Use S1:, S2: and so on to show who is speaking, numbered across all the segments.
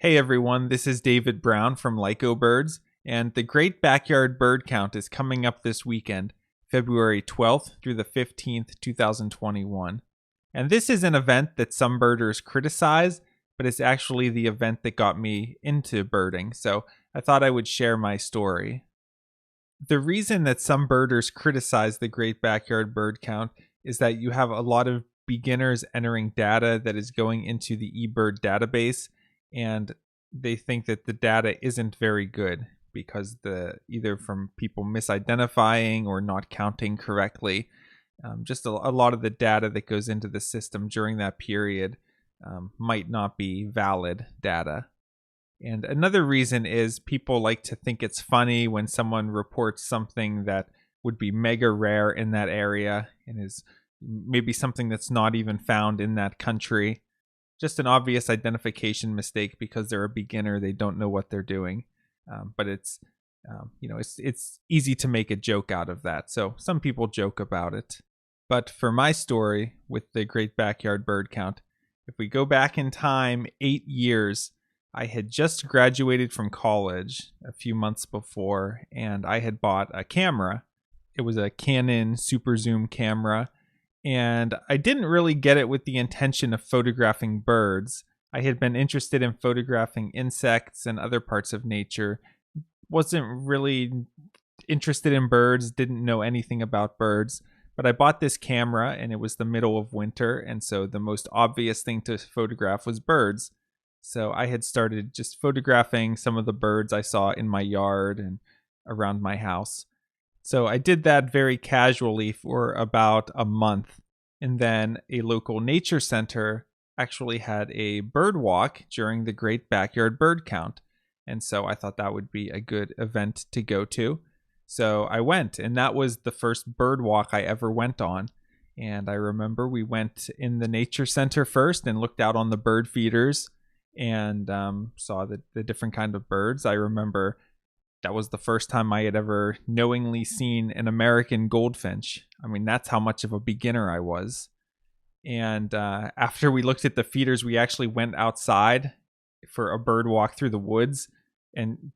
S1: Hey everyone, this is David Brown from Lyco Birds, and the Great Backyard Bird Count is coming up this weekend, February 12th through the 15th, 2021. And this is an event that some birders criticize, but it's actually the event that got me into birding, so I thought I would share my story. The reason that some birders criticize the Great Backyard Bird Count is that you have a lot of beginners entering data that is going into the eBird database, and they think that the data isn't very good because either from people misidentifying or not counting correctly. Just a lot of the data that goes into the system during that period might not be valid data. And another reason is people like to think it's funny when someone reports something that would be mega rare in that area and is maybe something that's not even found in that country. Just an obvious identification mistake because they're a beginner, they don't know what they're doing. But it's easy to make a joke out of that. So some people joke about it. But for my story with the Great Backyard Bird Count, if we go back in time 8 years, I had just graduated from college a few months before, and I had bought a camera. It was a Canon Super Zoom camera. And I didn't really get it with the intention of photographing birds. I had been interested in photographing insects and other parts of nature. Wasn't really interested in birds, didn't know anything about birds. But I bought this camera and it was the middle of winter. And so the most obvious thing to photograph was birds. So I had started just photographing some of the birds I saw in my yard and around my house. So I did that very casually for about a month. And then a local nature center actually had a bird walk during the Great Backyard Bird Count. And so I thought that would be a good event to go to. So I went, and that was the first bird walk I ever went on. And I remember we went in the nature center first and looked out on the bird feeders and saw the different kind of birds. I remember that was the first time I had ever knowingly seen an American goldfinch. I mean, that's how much of a beginner I was. And after we looked at the feeders, we actually went outside for a bird walk through the woods. And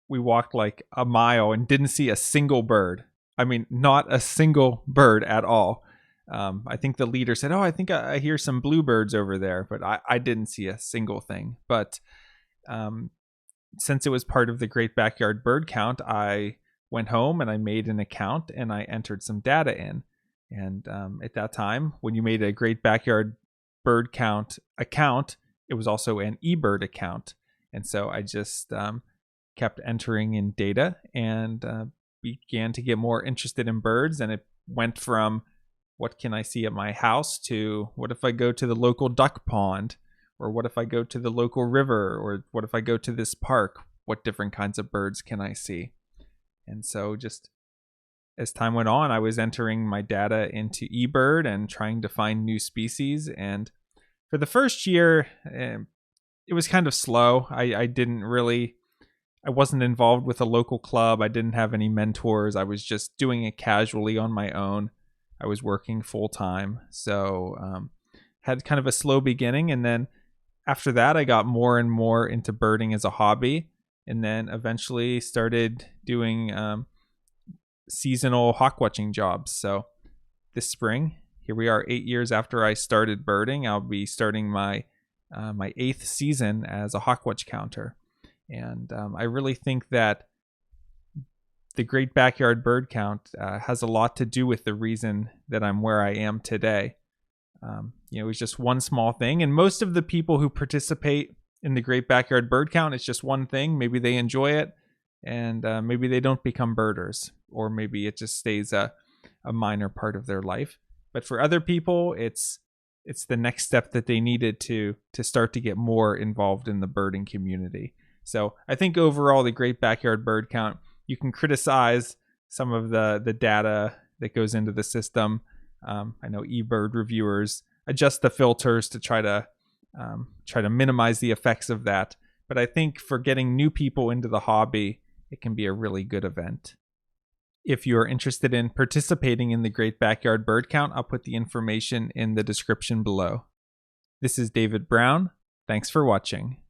S1: we walked like a mile and didn't see a single bird. I mean, not a single bird at all. I think the leader said, I think I hear some bluebirds over there. But I didn't see a single thing. But since it was part of the Great Backyard Bird Count, I went home and I made an account and I entered some data in. And at that time, when you made a Great Backyard Bird Count account, it was also an eBird account. And so I just kept entering in data and began to get more interested in birds. And it went from what can I see at my house to what if I go to the local duck pond? Or what if I go to the local river? Or what if I go to this park? What different kinds of birds can I see? And so just as time went on, I was entering my data into eBird and trying to find new species. And for the first year, it was kind of slow. I wasn't involved with a local club. I didn't have any mentors. I was just doing it casually on my own. I was working full time. So had kind of a slow beginning, and then after that, I got more and more into birding as a hobby, and then eventually started doing seasonal hawk watching jobs. So this spring, here we are 8 years after I started birding. I'll be starting my 8th season as a hawk watch counter. And I really think that the Great Backyard Bird Count has a lot to do with the reason that I'm where I am today. It was just one small thing. And most of the people who participate in the Great Backyard Bird Count, it's just one thing. Maybe they enjoy it and maybe they don't become birders, or maybe it just stays a minor part of their life. But for other people, it's the next step that they needed to start to get more involved in the birding community. So I think overall, the Great Backyard Bird Count, you can criticize some of the data that goes into the system. I know eBird reviewers adjust the filters to try to minimize the effects of that. But I think for getting new people into the hobby, it can be a really good event. If you're interested in participating in the Great Backyard Bird Count, I'll put the information in the description below. This is David Brown. Thanks for watching.